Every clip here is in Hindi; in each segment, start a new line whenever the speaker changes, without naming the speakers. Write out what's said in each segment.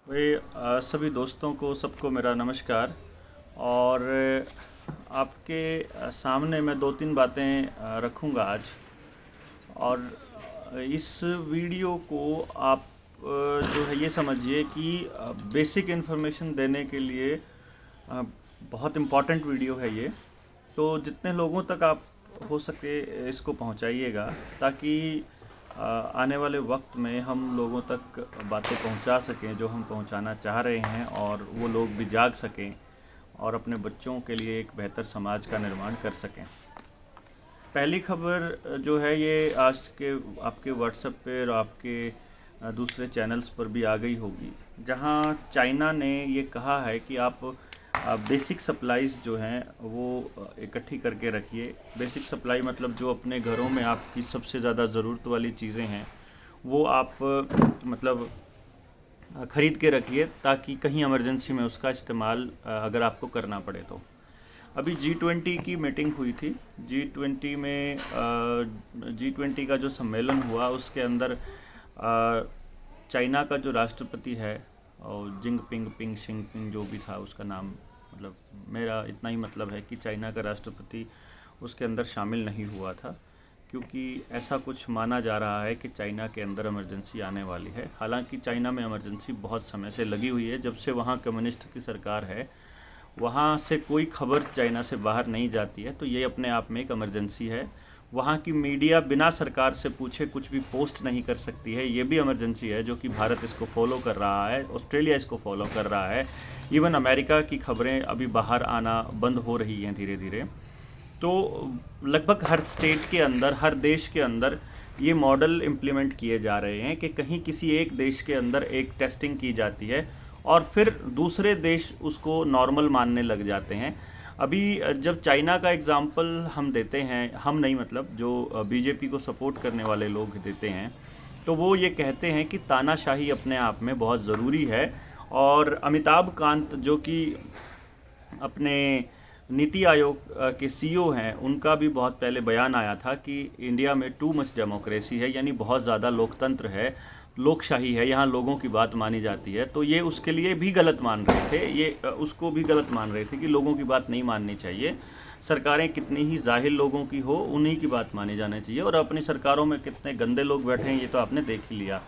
भाई सभी दोस्तों को सबको मेरा नमस्कार। और आपके सामने मैं दो तीन बातें रखूँगा आज। और इस वीडियो को आप जो है ये समझिए कि बेसिक इन्फॉर्मेशन देने के लिए अ, बहुत इम्पॉर्टेंट वीडियो है ये। तो जितने लोगों तक आप हो सके इसको पहुंचाइएगा, ताकि आने वाले वक्त में हम लोगों तक बातें पहुंचा सकें जो हम पहुंचाना चाह रहे हैं, और वो लोग भी जाग सकें और अपने बच्चों के लिए एक बेहतर समाज का निर्माण कर सकें। पहली खबर जो है ये आज के आपके व्हाट्सएप पे और आपके दूसरे चैनल्स पर भी आ गई होगी, जहां चाइना ने ये कहा है कि आप बेसिक सप्लाईज़ जो हैं वो इकट्ठी करके रखिए। बेसिक सप्लाई मतलब जो अपने घरों में आपकी सबसे ज़्यादा ज़रूरत वाली चीज़ें हैं वो आप मतलब ख़रीद के रखिए, ताकि कहीं इमरजेंसी में उसका इस्तेमाल अगर आपको करना पड़े तो। अभी G20 की मीटिंग हुई थी। G20 में G20 का जो सम्मेलन हुआ उसके अंदर चाइना का जो राष्ट्रपति है, और पिंग शिंगपिंग जो भी था उसका नाम, मतलब मेरा इतना ही मतलब है कि चाइना का राष्ट्रपति उसके अंदर शामिल नहीं हुआ था, क्योंकि ऐसा कुछ माना जा रहा है कि चाइना के अंदर इमरजेंसी आने वाली है। हालांकि चाइना में इमरजेंसी बहुत समय से लगी हुई है, जब से वहाँ कम्युनिस्ट की सरकार है वहाँ से कोई खबर चाइना से बाहर नहीं जाती है, तो ये अपने आप में एक इमरजेंसी है। वहाँ की मीडिया बिना सरकार से पूछे कुछ भी पोस्ट नहीं कर सकती है, ये भी इमरजेंसी है, जो कि भारत इसको फॉलो कर रहा है, ऑस्ट्रेलिया इसको फॉलो कर रहा है। इवन अमेरिका की खबरें अभी बाहर आना बंद हो रही हैं धीरे धीरे। तो लगभग हर स्टेट के अंदर, हर देश के अंदर ये मॉडल इम्प्लीमेंट किए जा रहे हैं कि कहीं किसी एक देश के अंदर एक टेस्टिंग की जाती है और फिर दूसरे देश उसको नॉर्मल मानने लग जाते हैं। अभी जब चाइना का एग्ज़ाम्पल हम देते हैं, हम नहीं मतलब जो बीजेपी को सपोर्ट करने वाले लोग देते हैं, तो वो ये कहते हैं कि तानाशाही अपने आप में बहुत ज़रूरी है। और अमिताभ कांत जो कि अपने नीति आयोग के सीईओ हैं, उनका भी बहुत पहले बयान आया था कि इंडिया में टू मच डेमोक्रेसी है, यानी बहुत ज़्यादा लोकतंत्र है, लोकशाही है, यहाँ लोगों की बात मानी जाती है। तो ये उसके लिए भी गलत मान रहे थे, ये उसको भी गलत मान रहे थे कि लोगों की बात नहीं माननी चाहिए। सरकारें कितनी ही जाहिल लोगों की हो, उन्हीं की बात मानी जानी चाहिए। और अपनी सरकारों में कितने गंदे लोग बैठे हैं ये तो आपने देख ही लिया।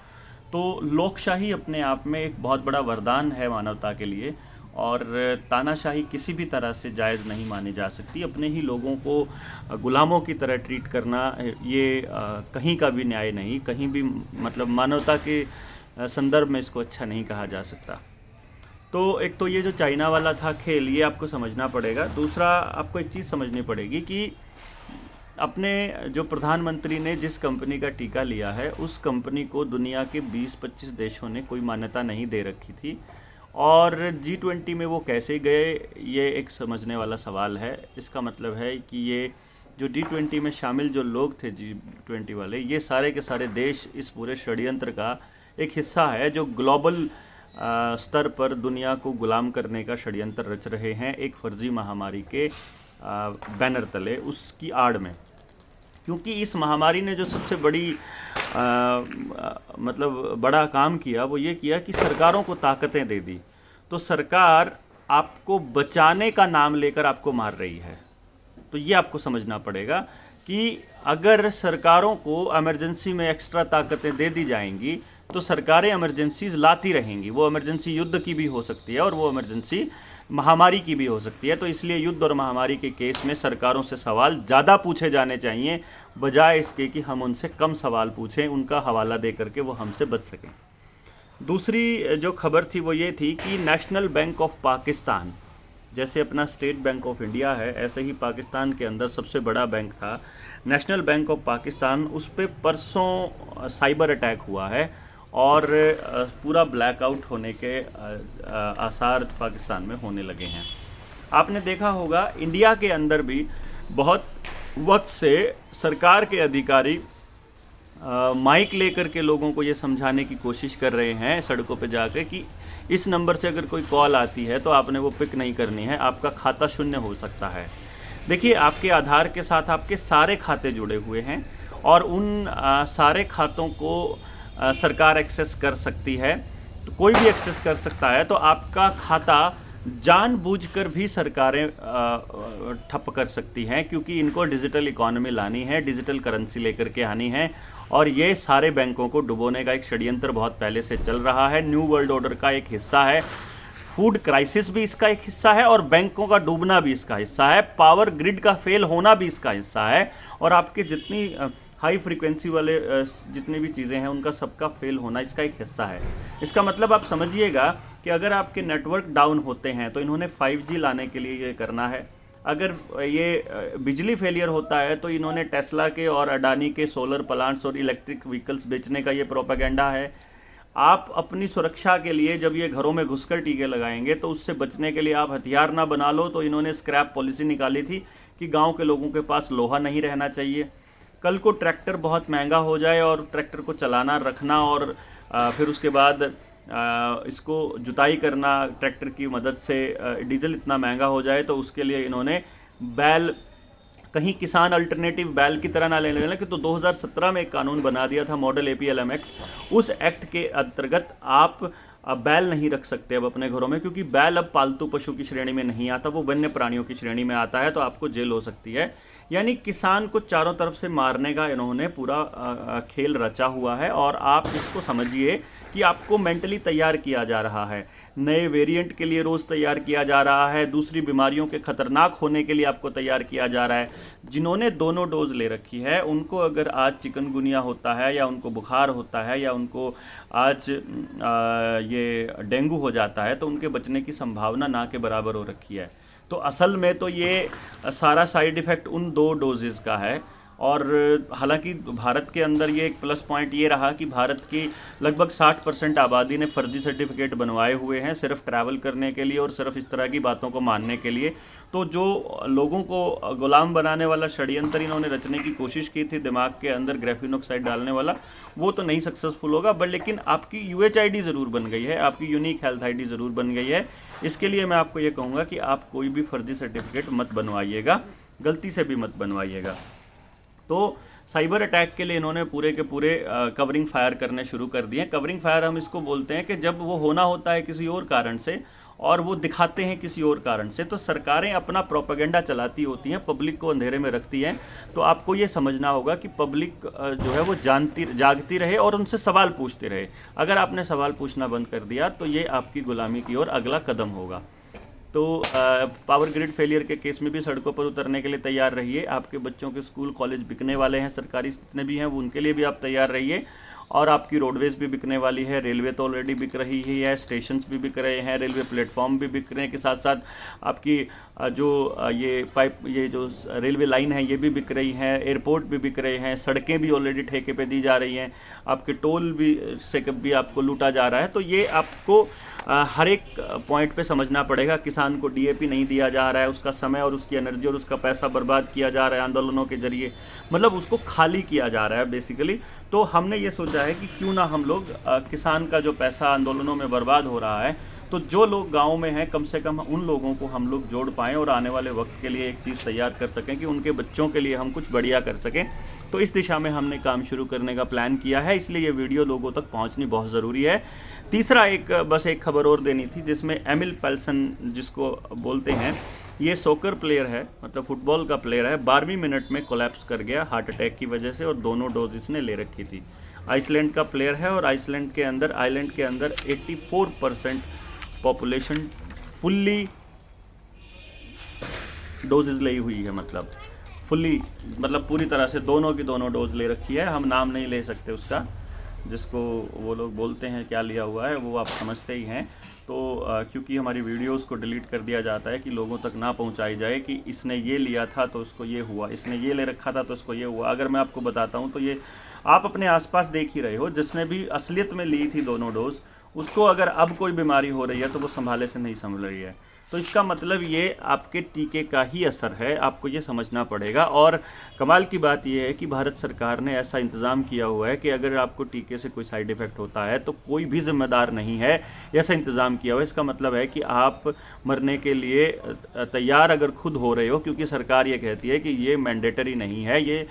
तो लोकशाही अपने आप में एक बहुत बड़ा वरदान है मानवता के लिए, और तानाशाही किसी भी तरह से जायज़ नहीं मानी जा सकती। अपने ही लोगों को गुलामों की तरह ट्रीट करना ये कहीं का भी न्याय नहीं, कहीं भी मतलब मानवता के संदर्भ में इसको अच्छा नहीं कहा जा सकता। तो एक तो ये जो चाइना वाला था खेल, ये आपको समझना पड़ेगा। दूसरा आपको एक चीज़ समझनी पड़ेगी कि अपने जो प्रधानमंत्री ने जिस कंपनी का टीका लिया है, उस कंपनी को दुनिया के 20-25 देशों ने कोई मान्यता नहीं दे रखी थी। और G20 में वो कैसे गए, ये एक समझने वाला सवाल है। इसका मतलब है कि ये जो G20 में शामिल जो लोग थे, G20 वाले, ये सारे के सारे देश इस पूरे षड्यंत्र का एक हिस्सा है, जो ग्लोबल स्तर पर दुनिया को गुलाम करने का षड्यंत्र रच रहे हैं एक फर्जी महामारी के बैनर तले, उसकी आड़ में। क्योंकि इस महामारी ने जो सबसे बड़ी मतलब बड़ा काम किया, वो ये किया कि सरकारों को ताकतें दे दी। तो सरकार आपको बचाने का नाम लेकर आपको मार रही है। तो ये आपको समझना पड़ेगा कि अगर सरकारों को इमरजेंसी में एक्स्ट्रा ताकतें दे दी जाएंगी, तो सरकारें इमरजेंसीज लाती रहेंगी। वो इमरजेंसी युद्ध की भी हो सकती है और वो इमरजेंसी महामारी की भी हो सकती है। तो इसलिए युद्ध और महामारी के केस में सरकारों से सवाल ज़्यादा पूछे जाने चाहिए, बजाय इसके कि हम उनसे कम सवाल पूछें, उनका हवाला दे करके वो हमसे बच सकें। दूसरी जो खबर थी वो ये थी कि नेशनल बैंक ऑफ पाकिस्तान, जैसे अपना स्टेट बैंक ऑफ इंडिया है, ऐसे ही पाकिस्तान के अंदर सबसे बड़ा बैंक था नेशनल बैंक ऑफ पाकिस्तान, उस पर परसों साइबर अटैक हुआ है और पूरा ब्लैकआउट होने के आसार पाकिस्तान में होने लगे हैं। आपने देखा होगा इंडिया के अंदर भी बहुत वक्त से सरकार के अधिकारी माइक लेकर के लोगों को ये समझाने की कोशिश कर रहे हैं सड़कों पे जाकर कि इस नंबर से अगर कोई कॉल आती है तो आपने वो पिक नहीं करनी है, आपका खाता शून्य हो सकता है। देखिए, आपके आधार के साथ आपके सारे खाते जुड़े हुए हैं और उन सारे खातों को सरकार एक्सेस कर सकती है। तो कोई भी एक्सेस कर सकता है, तो आपका खाता जानबूझकर भी सरकारें ठप कर सकती हैं, क्योंकि इनको डिजिटल इकोनॉमी लानी है, डिजिटल करेंसी लेकर के आनी है, और ये सारे बैंकों को डुबोने का एक षड्यंत्र बहुत पहले से चल रहा है, न्यू वर्ल्ड ऑर्डर का एक हिस्सा है, फूड क्राइसिस भी इसका एक हिस्सा है, और बैंकों का डूबना भी इसका हिस्सा है, पावर ग्रिड का फेल होना भी इसका हिस्सा है, और आपके जितनी हाई फ्रीक्वेंसी वाले जितनी भी चीज़ें हैं उनका सबका फेल होना इसका एक हिस्सा है। इसका मतलब आप समझिएगा कि अगर आपके नेटवर्क डाउन होते हैं तो इन्होंने 5G लाने के लिए ये करना है, अगर ये बिजली फेलियर होता है तो इन्होंने टेस्ला के और अडानी के सोलर प्लांट्स और इलेक्ट्रिक व्हीकल्स बेचने का ये प्रोपेगेंडा है। आप अपनी सुरक्षा के लिए जब ये घरों में घुसकर टीके लगाएंगे तो उससे बचने के लिए आप हथियार ना बना लो, तो इन्होंने स्क्रैप पॉलिसी निकाली थी कि गांव के लोगों के पास लोहा नहीं रहना चाहिए। कल को ट्रैक्टर बहुत महंगा हो जाए और ट्रैक्टर को चलाना रखना और फिर उसके बाद इसको जुताई करना ट्रैक्टर की मदद से डीजल इतना महंगा हो जाए, तो उसके लिए इन्होंने बैल, कहीं किसान अल्टरनेटिव बैल की तरह ना लेने लगे, तो 2017 में एक कानून बना दिया था मॉडल APLM एक्ट। उस एक्ट के अंतर्गत आप बैल नहीं रख सकते अब अपने घरों में, क्योंकि बैल अब पालतू पशु की श्रेणी में नहीं आता, वो वन्य प्राणियों की श्रेणी में आता है, तो आपको जेल हो सकती है। यानी किसान को चारों तरफ से मारने का इन्होंने पूरा खेल रचा हुआ है, और आप इसको समझिए कि आपको मेंटली तैयार किया जा रहा है, नए वेरिएंट के लिए रोज़ तैयार किया जा रहा है, दूसरी बीमारियों के खतरनाक होने के लिए आपको तैयार किया जा रहा है। जिन्होंने दोनों डोज ले रखी है उनको अगर आज चिकनगुनिया होता है या उनको बुखार होता है या उनको आज ये डेंगू हो जाता है, तो उनके बचने की संभावना ना के बराबर हो रखी है। तो असल में तो ये सारा साइड इफ़ेक्ट उन 2 डोजेज़ का है। और हालांकि भारत के अंदर ये एक प्लस पॉइंट ये रहा कि भारत की लगभग 60% आबादी ने फर्जी सर्टिफिकेट बनवाए हुए हैं सिर्फ ट्रैवल करने के लिए और सिर्फ इस तरह की बातों को मानने के लिए। तो जो लोगों को गुलाम बनाने वाला षड्यंत्र इन्होंने रचने की कोशिश की थी दिमाग के अंदर ग्रेफीन ऑक्साइड डालने वाला, वो तो नहीं सक्सेसफुल होगा, बट लेकिन आपकी UHID ज़रूर बन गई है, आपकी यूनिक हेल्थ ID ज़रूर बन गई है। इसके लिए मैं आपको ये कहूँगा कि आप कोई भी फर्जी सर्टिफिकेट मत बनवाइएगा, गलती से भी मत बनवाइएगा। तो साइबर अटैक के लिए इन्होंने पूरे के पूरे कवरिंग फायर करने शुरू कर दिए। कवरिंग फायर हम इसको बोलते हैं कि जब वो होना होता है किसी और कारण से और वो दिखाते हैं किसी और कारण से, तो सरकारें अपना प्रोपेगेंडा चलाती होती हैं, पब्लिक को अंधेरे में रखती हैं। तो आपको ये समझना होगा कि पब्लिक जो है वो जागती रहे और उनसे सवाल पूछते रहे। अगर आपने सवाल पूछना बंद कर दिया तो ये आपकी गुलामी की ओर अगला कदम होगा। तो पावर ग्रिड फेलियर के केस में भी सड़कों पर उतरने के लिए तैयार रहिए। आपके बच्चों के स्कूल कॉलेज बिकने वाले हैं, सरकारी जितने भी हैं वो उनके लिए भी आप तैयार रहिए। और आपकी रोडवेज़ भी बिकने वाली है, रेलवे तो ऑलरेडी बिक रही ही है, स्टेशंस भी बिक रहे हैं, रेलवे प्लेटफॉर्म भी बिक रहे हैं, के साथ साथ आपकी जो ये जो रेलवे लाइन है ये भी बिक रही हैं, एयरपोर्ट भी बिक रहे हैं, सड़कें भी ऑलरेडी ठेके पे दी जा रही हैं, आपके टोल भी से भी आपको लूटा जा रहा है। तो ये आपको हर एक पॉइंट पे समझना पड़ेगा। किसान को DAP नहीं दिया जा रहा है, उसका समय और उसकी एनर्जी और उसका पैसा बर्बाद किया जा रहा है आंदोलनों के जरिए, मतलब उसको खाली किया जा रहा है बेसिकली। तो हमने ये सोचा है कि क्यों ना हम लोग किसान का जो पैसा आंदोलनों में बर्बाद हो रहा है, तो जो लोग गाँव में हैं कम से कम उन लोगों को हम लोग जोड़ पाएँ और आने वाले वक्त के लिए एक चीज़ तैयार कर सकें कि उनके बच्चों के लिए हम कुछ बढ़िया कर सकें। तो इस दिशा में हमने काम शुरू करने का प्लान किया है, इसलिए ये वीडियो लोगों तक पहुंचनी बहुत ज़रूरी है। तीसरा बस एक खबर और देनी थी, जिसमें एमिल पेल्सन जिसको बोलते हैं, ये सॉकर प्लेयर है, मतलब फुटबॉल का प्लेयर है, 12वीं मिनट में कोलैप्स कर गया हार्ट अटैक की वजह से और दोनों डोज इसने ले रखी थी। आइसलैंड का प्लेयर है और आइसलैंड के अंदर 84% पॉपुलेशन फुल्ली डोजेज ली हुई है, मतलब पूरी तरह से दोनों की दोनों डोज ले रखी है। हम नाम नहीं ले सकते उसका, जिसको वो लोग बोलते हैं क्या लिया हुआ है वो आप समझते ही हैं। तो क्योंकि हमारी वीडियोस को डिलीट कर दिया जाता है कि लोगों तक ना पहुंचाई जाए कि इसने ये लिया था तो उसको ये हुआ, इसने ये ले रखा था तो उसको ये हुआ। अगर मैं आपको बताता हूं तो ये आप अपने आसपास देख ही रहे हो, जिसने भी असलियत में ली थी दोनों डोज, उसको अगर अब कोई बीमारी हो रही है तो वो संभाले से नहीं संभल रही है। तो इसका मतलब ये आपके टीके का ही असर है, आपको ये समझना पड़ेगा। और कमाल की बात ये है कि भारत सरकार ने ऐसा इंतज़ाम किया हुआ है कि अगर आपको टीके से कोई साइड इफ़ेक्ट होता है तो कोई भी जिम्मेदार नहीं है, ऐसा इंतज़ाम किया हुआ है। इसका मतलब है कि आप मरने के लिए तैयार अगर खुद हो रहे हो, क्योंकि सरकार ये कहती है कि ये मैंडेटरी नहीं है, ये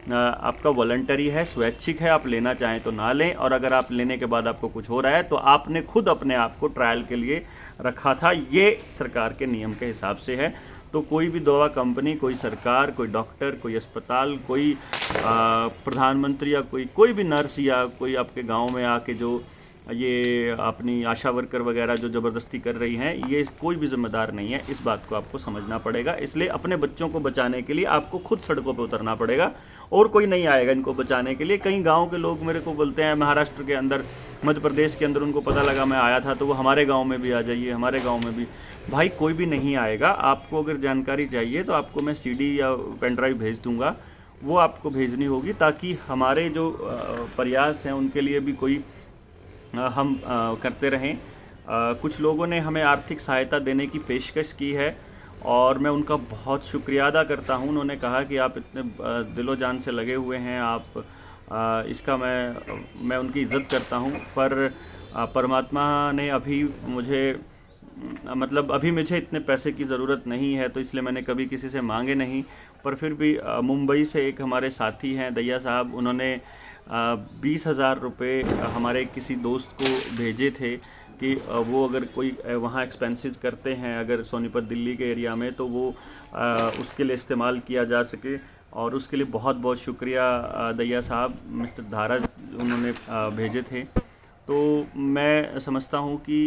आपका वॉलंटरी है, स्वैच्छिक है, आप लेना चाहें तो ना लें, और अगर आप लेने के बाद आपको कुछ हो रहा है तो आपने खुद अपने आप को ट्रायल के लिए रखा था। ये सरकार के नियम के हिसाब से है। तो कोई भी दवा कंपनी, कोई सरकार, कोई डॉक्टर, कोई अस्पताल, कोई प्रधानमंत्री या कोई भी नर्स या कोई आपके गांव में आके जो ये अपनी आशा वर्कर वगैरह जो ज़बरदस्ती कर रही हैं, ये कोई भी जिम्मेदार नहीं है। इस बात को आपको समझना पड़ेगा। इसलिए अपने बच्चों को बचाने के लिए आपको खुद सड़कों पर उतरना पड़ेगा, और कोई नहीं आएगा इनको बचाने के लिए। कई गांव के लोग मेरे को बोलते हैं, महाराष्ट्र के अंदर, मध्य प्रदेश के अंदर उनको पता लगा मैं आया था तो वो हमारे गांव में भी आ जाइए, हमारे गांव में भी। भाई कोई भी नहीं आएगा। आपको अगर जानकारी चाहिए तो आपको मैं सीडी या पेन ड्राइव भेज दूंगा, वो आपको भेजनी होगी, ताकि हमारे जो प्रयास हैं उनके लिए भी कोई हम करते रहें। कुछ लोगों ने हमें आर्थिक सहायता देने की पेशकश की है और मैं उनका बहुत शुक्रिया अदा करता हूं। उन्होंने कहा कि आप इतने दिलो जान से लगे हुए हैं, आप इसका मैं उनकी इज़्ज़त करता हूं। पर परमात्मा ने अभी मुझे मतलब अभी मुझे इतने पैसे की ज़रूरत नहीं है, तो इसलिए मैंने कभी किसी से मांगे नहीं। पर फिर भी मुंबई से एक हमारे साथी हैं दैया साहब, उन्होंने 20,000 रुपये हमारे किसी दोस्त को भेजे थे कि वो अगर कोई वहाँ एक्सपेंसेस करते हैं अगर सोनीपत दिल्ली के एरिया में, तो वो उसके लिए इस्तेमाल किया जा सके। और उसके लिए बहुत बहुत शुक्रिया दैया साहब, मिस्टर धारा उन्होंने भेजे थे। तो मैं समझता हूँ कि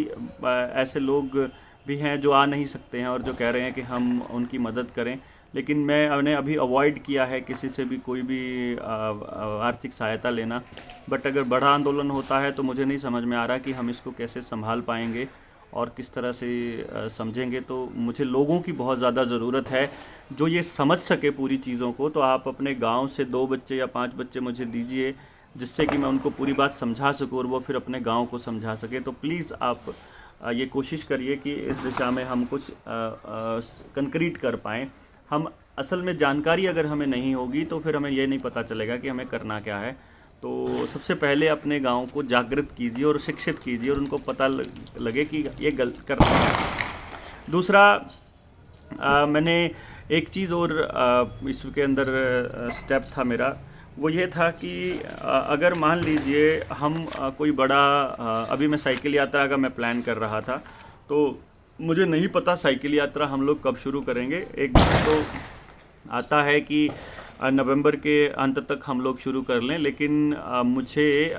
ऐसे लोग भी हैं जो आ नहीं सकते हैं और जो कह रहे हैं कि हम उनकी मदद करें, लेकिन मैंने अभी अवॉइड किया है किसी से भी कोई भी आर्थिक सहायता लेना। बट अगर बड़ा आंदोलन होता है तो मुझे नहीं समझ में आ रहा कि हम इसको कैसे संभाल पाएंगे और किस तरह से समझेंगे। तो मुझे लोगों की बहुत ज़्यादा ज़रूरत है जो ये समझ सके पूरी चीज़ों को। तो आप अपने गांव से 2 बच्चे या 5 बच्चे मुझे दीजिए, जिससे कि मैं उनको पूरी बात समझा सकूँ और वो फिर अपने गांव को समझा सके। तो प्लीज़ आप ये कोशिश करिए कि इस दिशा में हम कुछ कंक्रीट कर पाएँ। हम असल में जानकारी अगर हमें नहीं होगी तो फिर हमें ये नहीं पता चलेगा कि हमें करना क्या है। तो सबसे पहले अपने गांव को जागृत कीजिए और शिक्षित कीजिए और उनको पता लगे कि ये गलत करना है। दूसरा, मैंने एक चीज़ और इसके अंदर स्टेप था मेरा, वो ये था कि अगर मान लीजिए हम कोई बड़ा अभी मैं साइकिल यात्रा का मैं प्लान कर रहा था, तो मुझे नहीं पता साइकिल यात्रा हम लोग कब शुरू करेंगे। एक बार तो आता है कि नवंबर के अंत तक हम लोग शुरू कर लें, लेकिन मुझे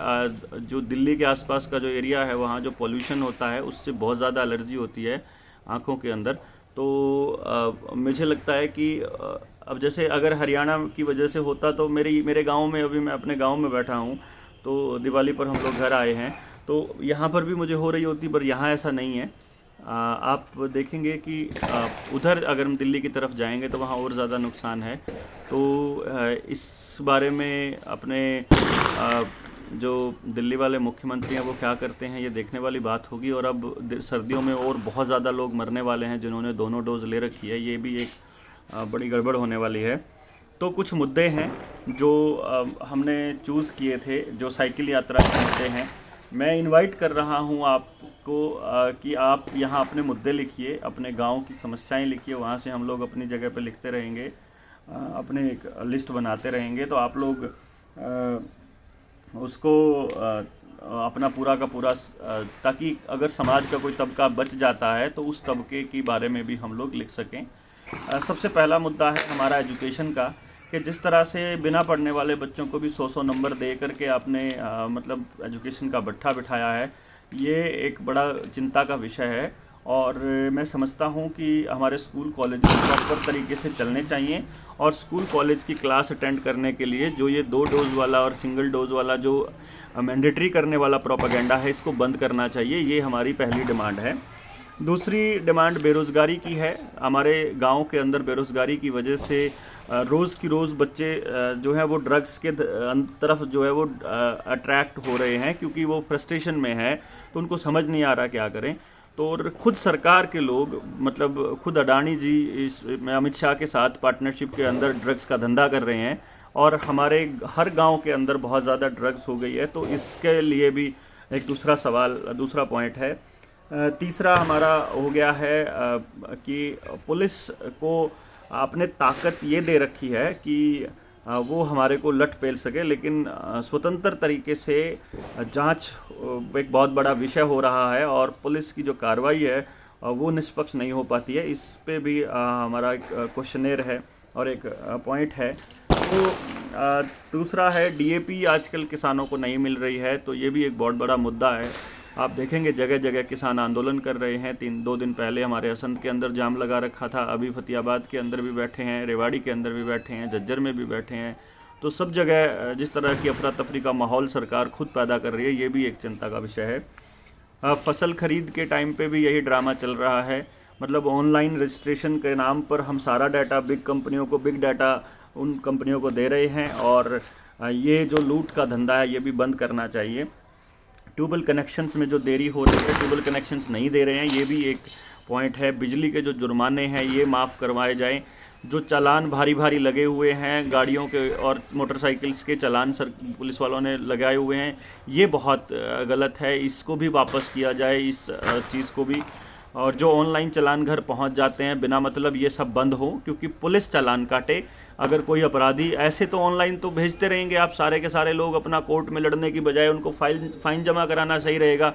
जो दिल्ली के आसपास का जो एरिया है वहाँ जो पोल्यूशन होता है उससे बहुत ज़्यादा एलर्जी होती है आँखों के अंदर। तो मुझे लगता है कि अब जैसे अगर हरियाणा की वजह से होता तो मेरे गांव में, अभी मैं अपने गांव में बैठा हूं, तो दिवाली पर हम लोग घर आए हैं, तो यहाँ पर भी मुझे हो रही होती, पर यहाँ ऐसा नहीं है। आप देखेंगे कि उधर अगर हम दिल्ली की तरफ जाएंगे तो वहाँ और ज़्यादा नुकसान है। तो इस बारे में अपने जो दिल्ली वाले मुख्यमंत्री हैं वो क्या करते हैं, ये देखने वाली बात होगी। और अब सर्दियों में और बहुत ज़्यादा लोग मरने वाले हैं जिन्होंने दोनों डोज ले रखी है, ये भी एक बड़ी गड़बड़ होने वाली है। तो कुछ मुद्दे हैं जो हमने चूज़ किए थे, जो साइकिल यात्रा के मुद्दे हैं। मैं इनवाइट कर रहा हूं आपको कि आप यहां अपने मुद्दे लिखिए, अपने गांव की समस्याएं लिखिए, वहां से हम लोग अपनी जगह पे लिखते रहेंगे, अपने एक लिस्ट बनाते रहेंगे। तो आप लोग उसको अपना पूरा का पूरा, ताकि अगर समाज का कोई तबका बच जाता है तो उस तबके के बारे में भी हम लोग लिख सकें। सबसे पहला मुद्दा है हमारा एजुकेशन का, कि जिस तरह से बिना पढ़ने वाले बच्चों को भी 100 नंबर दे करके आपने मतलब एजुकेशन का भट्ठा बिठाया है, ये एक बड़ा चिंता का विषय है। और मैं समझता हूँ कि हमारे स्कूल कॉलेज प्रॉपर तरीके से चलने चाहिए, और स्कूल कॉलेज की क्लास अटेंड करने के लिए जो ये 2 डोज वाला और सिंगल डोज वाला जो मैंडेटरी करने वाला प्रोपेगेंडा है, इसको बंद करना चाहिए। ये हमारी पहली डिमांड है। दूसरी डिमांड बेरोज़गारी की है। हमारे गांव के अंदर बेरोज़गारी की वजह से रोज़ की रोज़ बच्चे जो हैं वो ड्रग्स के तरफ जो है वो अट्रैक्ट हो रहे हैं, क्योंकि वो फ्रस्ट्रेशन में है, तो उनको समझ नहीं आ रहा क्या करें। तो और खुद सरकार के लोग, मतलब खुद अडानी जी इसमें अमित शाह के साथ पार्टनरशिप के अंदर ड्रग्स का धंधा कर रहे हैं, और हमारे हर गांव के अंदर बहुत ज़्यादा ड्रग्स हो गई है। तो इसके लिए भी एक दूसरा पॉइंट है। तीसरा हमारा हो गया है कि पुलिस को आपने ताकत ये दे रखी है कि वो हमारे को लट पेल सके, लेकिन स्वतंत्र तरीके से जांच एक बहुत बड़ा विषय हो रहा है और पुलिस की जो कार्रवाई है वो निष्पक्ष नहीं हो पाती है। इस पे भी हमारा एक क्वेश्चनेयर है और एक पॉइंट है। तो दूसरा है डीएपी आजकल किसानों को नहीं मिल रही है, तो ये भी एक बहुत बड़ा मुद्दा है। आप देखेंगे जगह जगह किसान आंदोलन कर रहे हैं। 2 दिन पहले हमारे असंध के अंदर जाम लगा रखा था, अभी फतेहाबाद के अंदर भी बैठे हैं, रेवाड़ी के अंदर भी बैठे हैं, झज्जर में भी बैठे हैं। तो सब जगह जिस तरह की अफरा तफरी का माहौल सरकार खुद पैदा कर रही है, ये भी एक चिंता का विषय है। फसल खरीद के टाइम पे भी यही ड्रामा चल रहा है। मतलब ऑनलाइन रजिस्ट्रेशन के नाम पर हम सारा डाटा बिग कंपनियों को, बिग डाटा उन कंपनियों को दे रहे हैं और ये जो लूट का धंधा है ये भी बंद करना चाहिए। ट्यूबवेल कनेक्शंस में जो देरी हो रही है, ट्यूबवेल कनेक्शंस नहीं दे रहे हैं, ये भी एक पॉइंट है। बिजली के जो जुर्माने हैं ये माफ़ करवाए जाएं। जो चालान भारी भारी लगे हुए हैं गाड़ियों के और मोटरसाइकिल्स के चालान पुलिस वालों ने लगाए हुए हैं, ये बहुत गलत है, इसको भी वापस किया जाए इस चीज़ को भी। और जो ऑनलाइन चालान घर पहुंच जाते हैं बिना मतलब, ये सब बंद हो, क्योंकि पुलिस चालान काटे। अगर कोई अपराधी ऐसे तो ऑनलाइन तो भेजते रहेंगे आप सारे के सारे लोग, अपना कोर्ट में लड़ने की बजाय उनको फाइन जमा कराना सही रहेगा।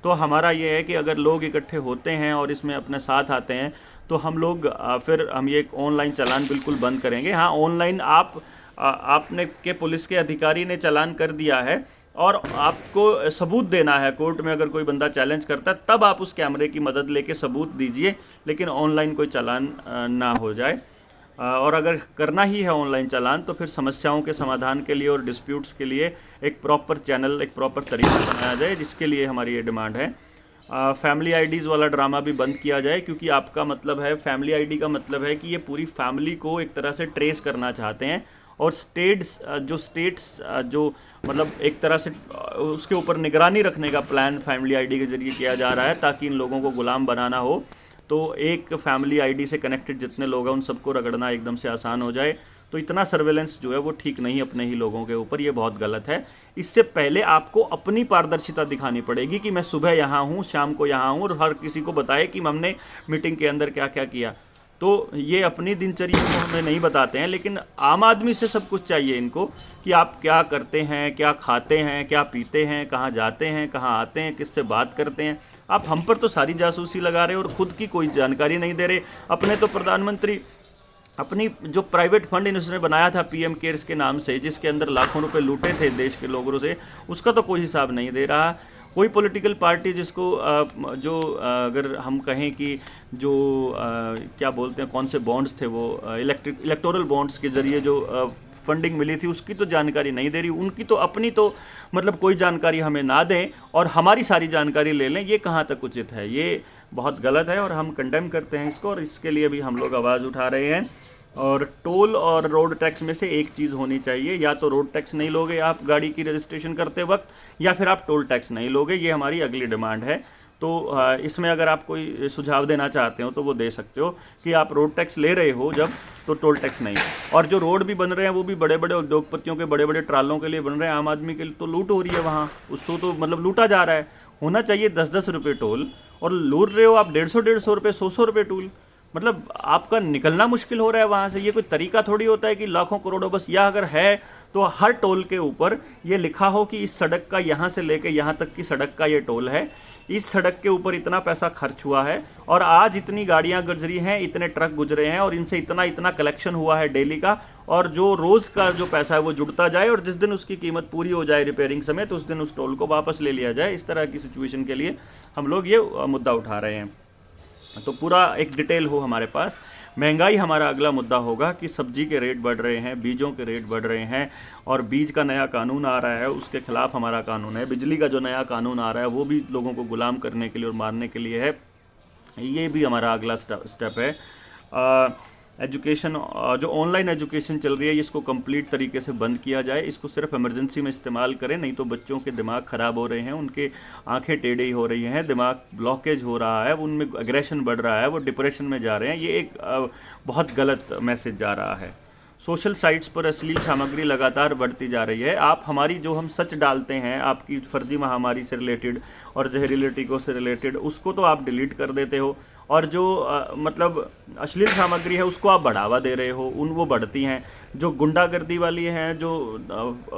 तो हमारा ये है कि अगर लोग इकट्ठे होते हैं और इसमें अपने साथ आते हैं तो हम लोग फिर हम ये ऑनलाइन चालान बिल्कुल बंद करेंगे। हाँ, ऑनलाइन आपने के पुलिस के अधिकारी ने चालान कर दिया है और आपको सबूत देना है कोर्ट में, अगर कोई बंदा चैलेंज करता है तब आप उस कैमरे की मदद लेके सबूत दीजिए, लेकिन ऑनलाइन कोई चालान ना हो जाए। और अगर करना ही है ऑनलाइन चालान तो फिर समस्याओं के समाधान के लिए और डिस्प्यूट्स के लिए एक प्रॉपर चैनल, एक प्रॉपर तरीका बनाया जाए, जिसके लिए हमारी ये डिमांड है। फैमिली आईडीज़ वाला ड्रामा भी बंद किया जाए, क्योंकि आपका मतलब है, फैमिली आईडी का मतलब है कि ये पूरी फैमिली को एक तरह से ट्रेस करना चाहते हैं। और स्टेट्स जो मतलब एक तरह से उसके ऊपर निगरानी रखने का प्लान फैमिली आईडी के जरिए किया जा रहा है, ताकि इन लोगों को गुलाम बनाना हो। तो एक फैमिली आईडी से कनेक्टेड जितने लोग हैं उन सबको रगड़ना एकदम से आसान हो जाए। तो इतना सर्वेलेंस जो है वो ठीक नहीं अपने ही लोगों के ऊपर, ये बहुत गलत है। इससे पहले आपको अपनी पारदर्शिता दिखानी पड़ेगी कि मैं सुबह यहाँ हूँ, शाम को यहाँ हूँ, और हर किसी को बताए कि हमने मीटिंग के अंदर क्या क्या किया। तो ये अपनी दिनचर्या को हमें नहीं बताते हैं, लेकिन आम आदमी से सब कुछ चाहिए इनको कि आप क्या करते हैं, क्या खाते हैं, क्या पीते हैं, कहाँ जाते हैं, कहाँ आते हैं, किससे बात करते हैं। आप हम पर तो सारी जासूसी लगा रहे और खुद की कोई जानकारी नहीं दे रहे। अपने तो प्रधानमंत्री अपनी जो प्राइवेट फंड इन्होंने बनाया था पीएम केयर्स के नाम से, जिसके अंदर लाखों रुपए लूटे थे देश के लोगों से, उसका तो कोई हिसाब नहीं दे रहा। कोई पॉलिटिकल पार्टी जिसको अगर हम कहें कि जो क्या बोलते हैं, कौन से बॉन्ड्स थे वो, इलेक्टोरल बॉन्ड्स के जरिए जो फंडिंग मिली थी, उसकी तो जानकारी नहीं दे रही। उनकी तो अपनी तो मतलब कोई जानकारी हमें ना दें और हमारी सारी जानकारी ले लें, ये कहाँ तक उचित है? ये बहुत गलत है और हम कंडेम करते हैं इसको, और इसके लिए भी हम लोग आवाज़ उठा रहे हैं। और टोल और रोड टैक्स में से एक चीज़ होनी चाहिए, या तो रोड टैक्स नहीं लोगे आप गाड़ी की रजिस्ट्रेशन करते वक्त, या फिर आप टोल टैक्स नहीं लोगे। ये हमारी अगली डिमांड है। तो इसमें अगर आप कोई सुझाव देना चाहते हो तो वो दे सकते हो कि आप रोड टैक्स ले रहे हो जब, तो टोल टैक्स नहीं। और जो रोड भी बन रहे हैं वो भी बड़े बड़े उद्योगपतियों के बड़े बड़े ट्रालों के लिए बन रहे हैं, आम आदमी के लिए तो लूट हो रही है वहाँ, उसको तो मतलब लूटा जा रहा है। होना चाहिए 10-10 रुपये टोल, और लूट रहे हो आप 150-150 रुपये, 100-100 रुपये टोल। मतलब आपका निकलना मुश्किल हो रहा है वहाँ से। ये कोई तरीका थोड़ी होता है कि लाखों करोड़ों, बस यह अगर है तो हर टोल के ऊपर ये लिखा हो कि इस सड़क का यहाँ से लेके यहाँ तक की सड़क का ये टोल है, इस सड़क के ऊपर इतना पैसा खर्च हुआ है, और आज इतनी गाड़ियाँ गुजरी हैं, इतने ट्रक गुजरे हैं, और इनसे इतना इतना कलेक्शन हुआ है डेली का, और जो रोज़ का जो पैसा है वो जुड़ता जाए, और जिस दिन उसकी कीमत पूरी हो जाए रिपेयरिंग समय, तो उस दिन उस टोल को वापस ले लिया जाए। इस तरह की सिचुएशन के लिए हम लोग ये मुद्दा उठा रहे हैं। तो पूरा एक डिटेल हो हमारे पास। महंगाई हमारा अगला मुद्दा होगा कि सब्जी के रेट बढ़ रहे हैं, बीजों के रेट बढ़ रहे हैं, और बीज का नया कानून आ रहा है, उसके खिलाफ हमारा कानून है। बिजली का जो नया कानून आ रहा है वो भी लोगों को गुलाम करने के लिए और मारने के लिए है। ये भी हमारा अगला स्टेप है। एजुकेशन, जो ऑनलाइन एजुकेशन चल रही है, इसको कंप्लीट तरीके से बंद किया जाए। इसको सिर्फ इमरजेंसी में इस्तेमाल करें, नहीं तो बच्चों के दिमाग ख़राब हो रहे हैं, उनके आंखें टेढ़ी हो रही हैं, दिमाग ब्लॉकेज हो रहा है, उनमें एग्रेशन बढ़ रहा है, वो डिप्रेशन में जा रहे हैं। ये एक बहुत गलत मैसेज जा रहा है। सोशल साइट्स पर अश्लील सामग्री लगातार बढ़ती जा रही है। आप हमारी जो हम सच डालते हैं आपकी फर्जी महामारी से रिलेटेड और जहरीले टीकों से रिलेटेड, उसको तो आप डिलीट कर देते हो, और जो मतलब अश्लील सामग्री है उसको आप बढ़ावा दे रहे हो, वो बढ़ती हैं। जो गुंडागर्दी वाली हैं, जो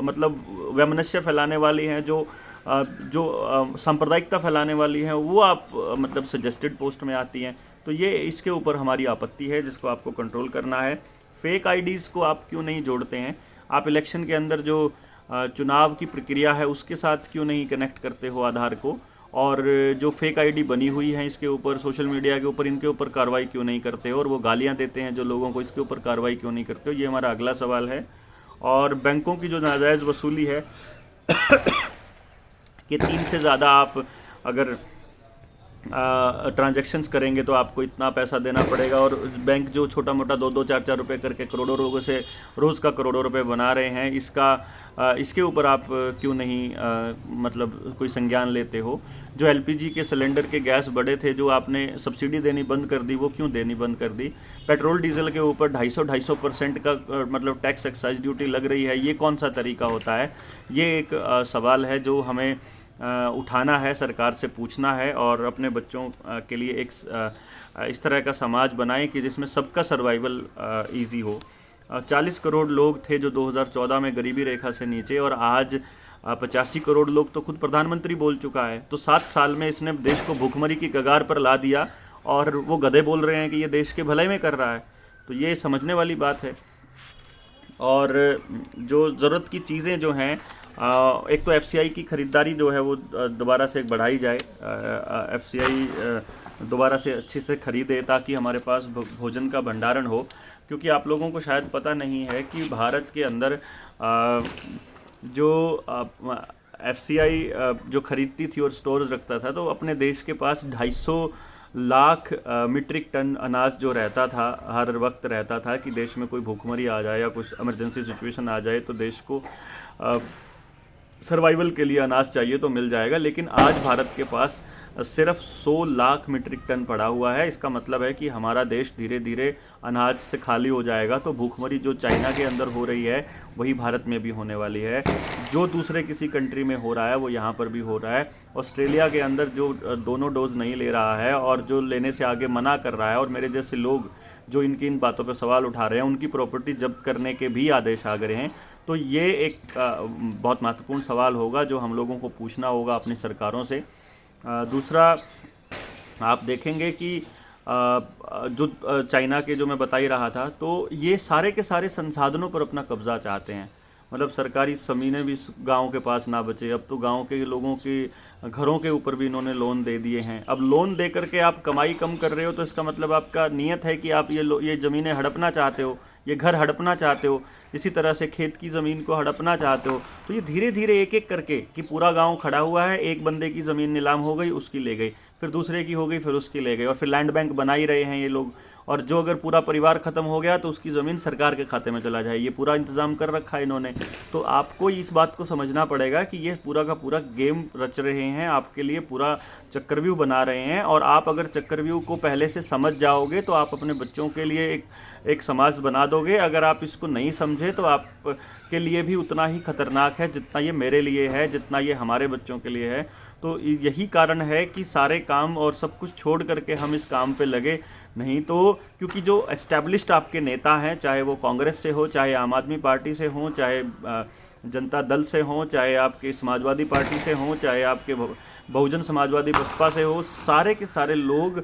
मतलब वैमनस्य फैलाने वाली हैं, जो सांप्रदायिकता फैलाने वाली हैं, वो आप मतलब सजेस्टेड पोस्ट में आती हैं। तो ये इसके ऊपर हमारी आपत्ति है, जिसको आपको कंट्रोल करना है। फेक आईडीज़ को आप क्यों नहीं जोड़ते हैं? आप इलेक्शन के अंदर जो चुनाव की प्रक्रिया है उसके साथ क्यों नहीं कनेक्ट करते हो आधार को? और जो फेक आईडी बनी हुई है इसके ऊपर, सोशल मीडिया के ऊपर, इनके ऊपर कार्रवाई क्यों नहीं करते हो? और वो गालियां देते हैं जो लोगों को, इसके ऊपर कार्रवाई क्यों नहीं करते हो? ये हमारा अगला सवाल है। और बैंकों की जो नाजायज़ वसूली है कि 3 से ज़्यादा आप अगर ट्रांजैक्शंस करेंगे तो आपको इतना पैसा देना पड़ेगा, और बैंक जो छोटा मोटा 2-2, 4-4 रुपये करके करोड़ों लोगों से रोज़ का करोड़ों रुपए बना रहे हैं, इसके ऊपर आप क्यों नहीं मतलब कोई संज्ञान लेते हो? जो एलपीजी के सिलेंडर के गैस बढ़े थे, जो आपने सब्सिडी देनी बंद कर दी, वो क्यों देनी बंद कर दी? पेट्रोल डीजल के ऊपर 250% का मतलब टैक्स एक्साइज ड्यूटी लग रही है, ये कौन सा तरीका होता है? ये एक सवाल है जो हमें उठाना है, सरकार से पूछना है, और अपने बच्चों के लिए एक इस तरह का समाज बनाएं कि जिसमें सबका सर्वाइवल इजी हो। 40 करोड़ लोग थे जो 2014 में गरीबी रेखा से नीचे, और आज 85 करोड़ लोग तो खुद प्रधानमंत्री बोल चुका है। तो 7 साल में इसने देश को भूखमरी की कगार पर ला दिया, और वो गधे बोल रहे हैं कि ये देश के भलाई में कर रहा है। तो ये समझने वाली बात है। और जो ज़रूरत की चीज़ें जो हैं, एक तो एफसीआई की ख़रीदारी जो है वो दोबारा से बढ़ाई जाए। एफसीआई दोबारा से अच्छे से ख़रीदे ताकि हमारे पास भोजन का भंडारण हो। क्योंकि आप लोगों को शायद पता नहीं है कि भारत के अंदर जो एफसीआई जो ख़रीदती थी और स्टोर्स रखता था, तो अपने देश के पास 250 लाख मीट्रिक टन अनाज जो रहता था, हर वक्त रहता था कि देश में कोई भूखमरी आ जाए या कुछ इमरजेंसी सिचुएशन आ जाए तो देश को सर्वाइवल के लिए अनाज चाहिए तो मिल जाएगा। लेकिन आज भारत के पास सिर्फ 100 लाख मीट्रिक टन पड़ा हुआ है। इसका मतलब है कि हमारा देश धीरे धीरे अनाज से खाली हो जाएगा। तो भूखमरी जो चाइना के अंदर हो रही है वही भारत में भी होने वाली है। जो दूसरे किसी कंट्री में हो रहा है वो यहाँ पर भी हो रहा है। ऑस्ट्रेलिया के अंदर जो दोनों डोज नहीं ले रहा है और जो लेने से आगे मना कर रहा है, और मेरे जैसे लोग जो इन बातों पर सवाल उठा रहे हैं, उनकी प्रॉपर्टी जब्त करने के भी आदेश आ गए हैं। तो ये एक बहुत महत्वपूर्ण सवाल होगा जो हम लोगों को पूछना होगा अपनी सरकारों से। दूसरा, आप देखेंगे कि जो चाइना के जो मैं बता ही रहा था, तो ये सारे के सारे संसाधनों पर अपना कब्जा चाहते हैं। मतलब सरकारी ज़मीनें भी गांव के पास ना बचे। अब तो गांव के लोगों के घरों के ऊपर भी इन्होंने लोन दे दिए हैं। अब लोन दे करके आप कमाई कम कर रहे हो, तो इसका मतलब आपका नीयत है कि आप ये ज़मीनें हड़पना चाहते हो, ये घर हड़पना चाहते हो। इसी तरह से खेत की ज़मीन को हड़पना चाहते हो। तो ये धीरे धीरे एक एक करके कि पूरा गांव खड़ा हुआ है, एक बंदे की ज़मीन नीलाम हो गई, उसकी ले गई, फिर दूसरे की हो गई, फिर उसकी ले गई, और फिर लैंड बैंक बना ही रहे हैं ये लोग। और जो अगर पूरा परिवार ख़त्म हो गया तो उसकी ज़मीन सरकार के खाते में चला जाए, ये पूरा इंतज़ाम कर रखा है इन्होंने। तो आपको इस बात को समझना पड़ेगा कि ये पूरा का पूरा गेम रच रहे हैं, आपके लिए पूरा चक्रव्यूह बना रहे हैं। और आप अगर चक्रव्यूह को पहले से समझ जाओगे तो आप अपने बच्चों के लिए एक समाज बना दोगे। अगर आप इसको नहीं समझे तो आप के लिए भी उतना ही खतरनाक है जितना ये मेरे लिए है, जितना ये हमारे बच्चों के लिए है। तो यही कारण है कि सारे काम और सब कुछ छोड़ करके हम इस काम पे लगे। नहीं तो क्योंकि जो एस्टैब्लिश्ड आपके नेता हैं, चाहे वो कांग्रेस से हो, चाहे आम आदमी पार्टी से हो, चाहे जनता दल से हो, चाहे आपके समाजवादी पार्टी से हो, चाहे आपके बहुजन समाजवादी बसपा से हो, सारे के सारे लोग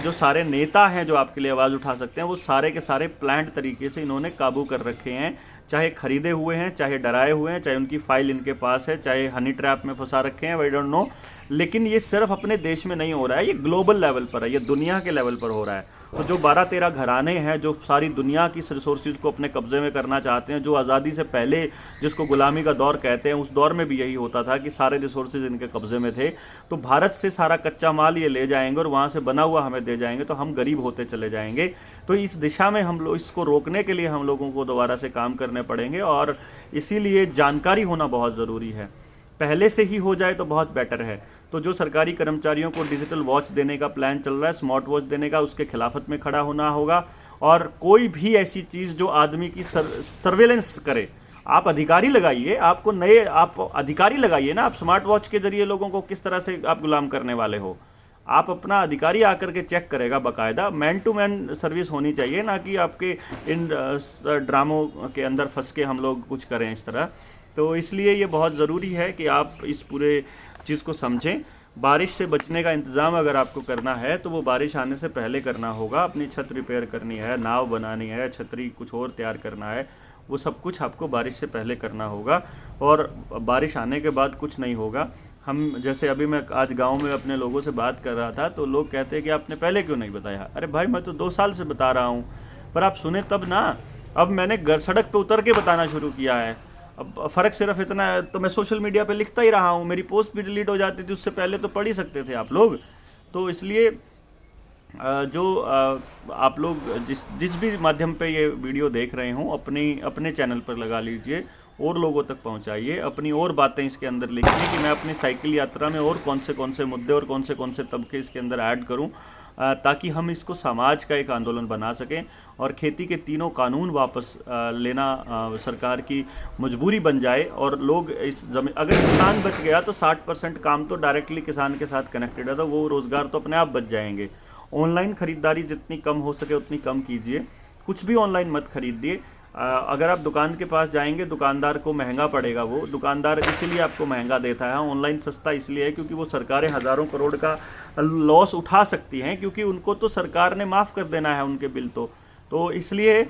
जो सारे नेता हैं जो आपके लिए आवाज़ उठा सकते हैं, वो सारे के सारे प्लान्ड तरीके से इन्होंने काबू कर रखे हैं। चाहे खरीदे हुए हैं, चाहे डराए हुए हैं, चाहे उनकी फाइल इनके पास है, चाहे हनी ट्रैप में फंसा रखे हैं, आई डोंट नो। लेकिन ये सिर्फ अपने देश में नहीं हो रहा है, ये ग्लोबल लेवल पर है, ये दुनिया के लेवल पर हो रहा है। तो जो 12-13 घराने हैं जो सारी दुनिया की रिसोर्सेज को अपने कब्जे में करना चाहते हैं, जो आज़ादी से पहले जिसको गुलामी का दौर कहते हैं, उस दौर में भी यही होता था कि सारे रिसोर्सेज इनके कब्जे में थे। तो भारत से सारा कच्चा माल ये ले जाएंगे और वहाँ से बना हुआ हमें दे जाएंगे, तो हम गरीब होते चले जाएंगे। तो इस दिशा में हम लोग इसको रोकने के लिए हम लोगों को दोबारा से काम करने पड़ेंगे, और इसीलिए जानकारी होना बहुत ज़रूरी है। पहले से ही हो जाए तो बहुत बेटर है। तो जो सरकारी कर्मचारियों को डिजिटल वॉच देने का प्लान चल रहा है, स्मार्ट वॉच देने का, उसके खिलाफत में खड़ा होना होगा। और कोई भी ऐसी चीज़ जो आदमी की सर्वेलेंस करे, आप अधिकारी लगाइए, आप अधिकारी लगाइए ना। आप स्मार्ट वॉच के जरिए लोगों को किस तरह से आप गुलाम करने वाले हो? आप अपना अधिकारी आकर के चेक करेगा, बाकायदा मैन टू मैन सर्विस होनी चाहिए, ना कि आपके इन ड्रामों के अंदर फंस के हम लोग कुछ करें इस तरह। तो इसलिए ये बहुत ज़रूरी है कि आप इस पूरे चीज़ को समझें। बारिश से बचने का इंतज़ाम अगर आपको करना है तो वो बारिश आने से पहले करना होगा। अपनी छत रिपेयर करनी है, नाव बनानी है, छतरी कुछ और तैयार करना है, वो सब कुछ आपको बारिश से पहले करना होगा। और बारिश आने के बाद कुछ नहीं होगा। हम जैसे अभी मैं आज गांव में अपने लोगों से बात कर रहा था तो लोग कहते हैं कि आपने पहले क्यों नहीं बताया। अरे भाई मैं तो 2 साल से बता रहा हूँ, पर आप सुने तब ना। अब मैंने सड़क पे उतर के बताना शुरू किया है। अब फ़र्क सिर्फ इतना है, तो मैं सोशल मीडिया पे लिखता ही रहा हूँ, मेरी पोस्ट भी डिलीट हो जाती थी, उससे पहले तो पढ़ ही सकते थे आप लोग। तो इसलिए आप लोग जिस जिस भी माध्यम पे ये वीडियो देख रहे हों, अपने चैनल पर लगा लीजिए और लोगों तक पहुंचाइए। अपनी और बातें इसके अंदर लिखिए कि मैं अपनी साइकिल यात्रा में और कौन से मुद्दे और कौन से तबके इसके अंदर ऐड करूं, ताकि हम इसको समाज का एक आंदोलन बना सकें और खेती के तीनों कानून वापस लेना सरकार की मजबूरी बन जाए। और लोग इस जमीन, अगर किसान बच गया तो 60% काम तो डायरेक्टली किसान के साथ कनेक्टेड है, तो वो रोज़गार तो अपने आप बच जाएंगे। ऑनलाइन ख़रीदारी जितनी कम हो सके उतनी कम कीजिए, कुछ भी ऑनलाइन मत खरीदिए। अगर आप दुकान के पास जाएंगे, दुकानदार को महंगा पड़ेगा, वो दुकानदार इसीलिए आपको महंगा देता है। ऑनलाइन सस्ता इसलिए है क्योंकि वो सरकारें हज़ारों करोड़ का लॉस उठा सकती हैं, क्योंकि उनको तो सरकार ने माफ़ कर देना है उनके बिल। तो इसलिए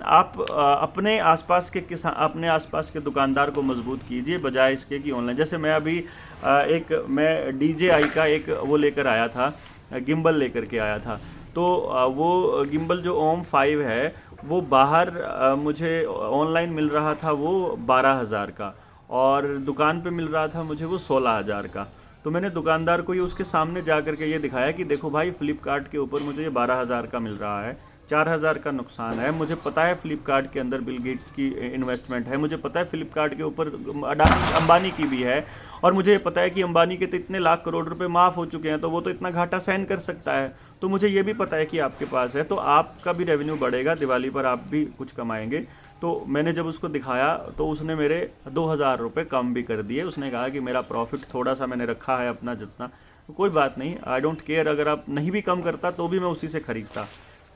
आप अपने आसपास के अपने आसपास के दुकानदार को मजबूत कीजिए, बजाय इसके कि ऑनलाइन। जैसे मैं अभी मैं DJI का एक वो लेकर आया था, गिम्बल लेकर के आया था। तो वो गिम्बल जो ओम 5 है वो बाहर मुझे ऑनलाइन मिल रहा था वो 12,000 का, और दुकान पे मिल रहा था मुझे वो 16,000 का। तो मैंने दुकानदार को ये उसके सामने जा कर के ये दिखाया कि देखो भाई, फ्लिपकार्ट के ऊपर मुझे ये 12,000 का मिल रहा है, 4,000 का नुकसान है। मुझे पता है फ्लिपकार्ट के अंदर बिल गेट्स की इन्वेस्टमेंट है, मुझे पता है फ्लिपकार्ट के ऊपर अडानी अंबानी की भी है, और मुझे ये पता है कि अंबानी के तो इतने लाख करोड़ रुपए माफ़ हो चुके हैं, तो वो तो इतना घाटा सहन कर सकता है। तो मुझे ये भी पता है कि आपके पास है, तो आपका भी रेवेन्यू बढ़ेगा, दिवाली पर आप भी कुछ कमाएंगे। तो मैंने जब उसको दिखाया तो उसने मेरे 2,000 रुपये कम भी कर दिए। उसने कहा कि मेरा प्रॉफिट थोड़ा सा मैंने रखा है अपना जितना, तो कोई बात नहीं, आई डोंट केयर, अगर आप नहीं भी कम करता तो भी मैं उसी से ख़रीदता।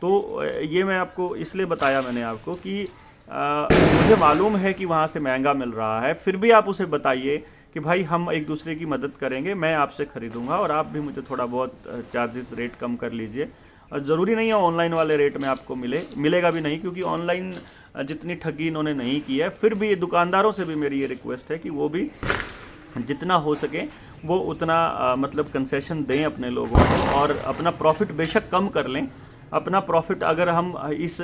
तो ये मैं आपको इसलिए बताया मैंने आपको कि मुझे मालूम है कि वहाँ से महंगा मिल रहा है, फिर भी आप उसे बताइए कि भाई हम एक दूसरे की मदद करेंगे, मैं आपसे ख़रीदूंगा और आप भी मुझे थोड़ा बहुत चार्जेस रेट कम कर लीजिए। ज़रूरी नहीं है ऑनलाइन वाले रेट में आपको मिलेगा भी नहीं, क्योंकि ऑनलाइन जितनी ठगी इन्होंने नहीं की है। फिर भी दुकानदारों से भी मेरी ये रिक्वेस्ट है कि वो भी जितना हो सके वो उतना मतलब कंसेशन दें अपने लोगों को, और अपना प्रॉफिट बेशक कम कर लें। अपना प्रॉफिट अगर हम इस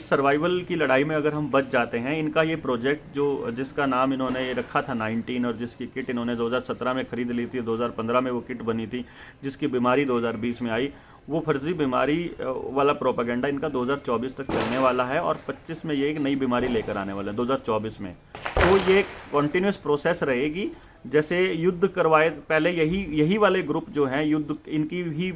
सर्वाइवल की लड़ाई में अगर हम बच जाते हैं, इनका ये प्रोजेक्ट जिसका नाम इन्होंने ये रखा था 19, और जिसकी किट इन्होंने 2017 में ख़रीद ली थी, 2015 में वो किट बनी थी, जिसकी बीमारी 2020 में आई, वो फर्जी बीमारी वाला प्रोपेगेंडा इनका 2024 तक चलने वाला है, और 25 में ये एक नई बीमारी लेकर आने वाला है 2024 में। तो ये कॉन्टीन्यूस प्रोसेस रहेगी। जैसे युद्ध करवाए पहले, यही वाले ग्रुप जो हैं, युद्ध इनकी भी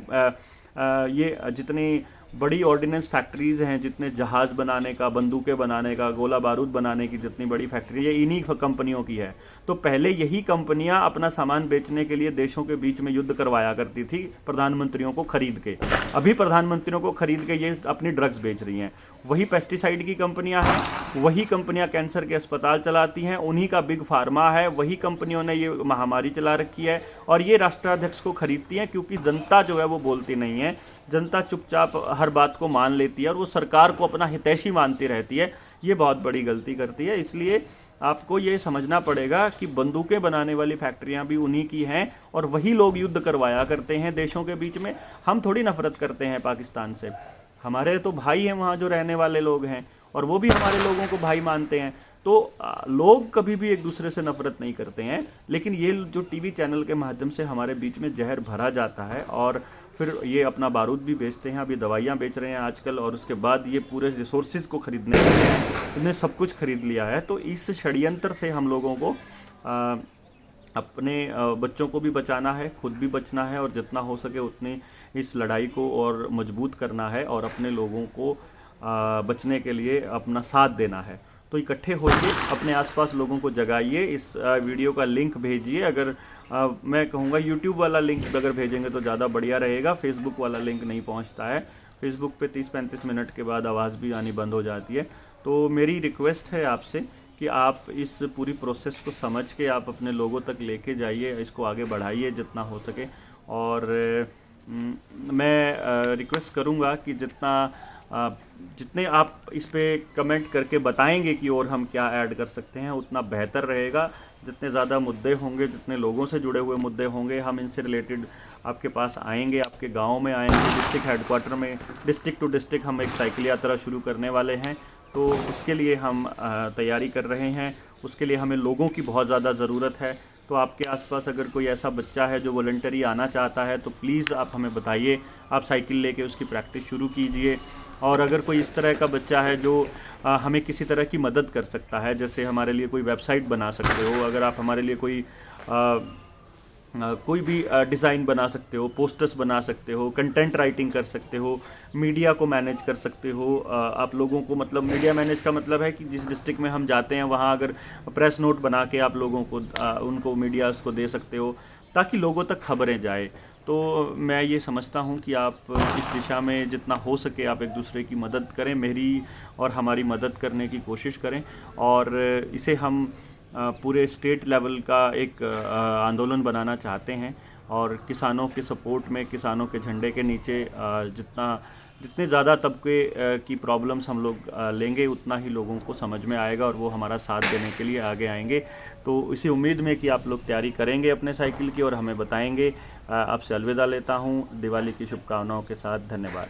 ये जितनी बड़ी ऑर्डिनेंस फैक्ट्रीज़ हैं, जितने जहाज़ बनाने का, बंदूकें बनाने का, गोला बारूद बनाने की जितनी बड़ी फैक्ट्री है, इन्हीं कंपनियों की है। तो पहले यही कंपनियां अपना सामान बेचने के लिए देशों के बीच में युद्ध करवाया करती थी प्रधानमंत्रियों को खरीद के। अभी प्रधानमंत्रियों को खरीद के ये अपनी ड्रग्स बेच रही हैं। वही पेस्टिसाइड की कंपनियां हैं, वही कंपनियां कैंसर के अस्पताल चलाती हैं, उन्हीं का बिग फार्मा है, वही कंपनियों ने ये महामारी चला रखी है, और ये राष्ट्राध्यक्ष को खरीदती हैं, क्योंकि जनता जो है वो बोलती नहीं है। जनता चुपचाप हर बात को मान लेती है और वो सरकार को अपना हितैषी मानती रहती है। ये बहुत बड़ी गलती करती है। इसलिए आपको ये समझना पड़ेगा कि बंदूकें बनाने वाली फैक्ट्रियां भी उन्हीं की हैं, और वही लोग युद्ध करवाया करते हैं देशों के बीच में। हम थोड़ी नफरत करते हैं पाकिस्तान से, हमारे तो भाई हैं वहाँ जो रहने वाले लोग हैं, और वो भी हमारे लोगों को भाई मानते हैं। तो लोग कभी भी एक दूसरे से नफरत नहीं करते हैं, लेकिन ये जो टीवी चैनल के माध्यम से हमारे बीच में जहर भरा जाता है, और फिर ये अपना बारूद भी बेचते हैं, अभी दवाइयाँ बेच रहे हैं आजकल, और उसके बाद ये पूरे रिसोर्सेज को खरीदने लगे हैं, इन्हें सब कुछ खरीद लिया है। तो इस षड्यंत्र से हम लोगों को अपने बच्चों को भी बचाना है, खुद भी बचना है, और जितना हो सके उतनी इस लड़ाई को और मजबूत करना है, और अपने लोगों को बचने के लिए अपना साथ देना है। तो इकट्ठे होइए, अपने आसपास लोगों को जगाइए, इस वीडियो का लिंक भेजिए। अगर मैं कहूँगा यूट्यूब वाला लिंक अगर भेजेंगे तो ज़्यादा बढ़िया रहेगा, फेसबुक वाला लिंक नहीं पहुँचता है। फेसबुक पे 30-35 मिनट के बाद आवाज़ भी आनी बंद हो जाती है। तो मेरी रिक्वेस्ट है आपसे कि आप इस पूरी प्रोसेस को समझ के आप अपने लोगों तक लेके जाइए, इसको आगे बढ़ाइए जितना हो सके। और मैं रिक्वेस्ट करूँगा कि जितने आप इस पे कमेंट करके बताएंगे कि और हम क्या ऐड कर सकते हैं, उतना बेहतर रहेगा। जितने ज़्यादा मुद्दे होंगे, जितने लोगों से जुड़े हुए मुद्दे होंगे, हम इनसे रिलेटेड आपके पास आएंगे, आपके गांव में आएंगे, डिस्ट्रिक्ट हेडक्वार्टर में, डिस्ट्रिक्ट टू डिस्ट्रिक्ट हम एक साइकिल यात्रा शुरू करने वाले हैं। तो उसके लिए हम तैयारी कर रहे हैं, उसके लिए हमें लोगों की बहुत ज़्यादा ज़रूरत है। तो आपके आसपास अगर कोई ऐसा बच्चा है जो वॉलंटरी आना चाहता है तो प्लीज़ आप हमें बताइए, आप साइकिल लेके उसकी प्रैक्टिस शुरू कीजिए। और अगर कोई इस तरह का बच्चा है जो हमें किसी तरह की मदद कर सकता है, जैसे हमारे लिए कोई वेबसाइट बना सकते हो, अगर आप हमारे लिए कोई भी डिज़ाइन बना सकते हो, पोस्टर्स बना सकते हो, कंटेंट राइटिंग कर सकते हो, मीडिया को मैनेज कर सकते हो, आप लोगों को, मतलब मीडिया मैनेज का मतलब है कि जिस डिस्ट्रिक्ट में हम जाते हैं वहाँ अगर प्रेस नोट बना के आप लोगों को उनको मीडिया को दे सकते हो ताकि लोगों तक खबरें जाए। तो मैं ये समझता हूँ कि आप इस दिशा में जितना हो सके आप एक दूसरे की मदद करें, मेरी और हमारी मदद करने की कोशिश करें। और इसे हम पूरे स्टेट लेवल का एक आंदोलन बनाना चाहते हैं। और किसानों के सपोर्ट में, किसानों के झंडे के नीचे जितने ज़्यादा तबके की प्रॉब्लम्स हम लोग लेंगे, उतना ही लोगों को समझ में आएगा और वो हमारा साथ देने के लिए आगे आएंगे। तो इसी उम्मीद में कि आप लोग तैयारी करेंगे अपने साइकिल की और हमें बताएंगे। आपसे अलविदा लेता हूँ, दिवाली की शुभकामनाओं के साथ। धन्यवाद।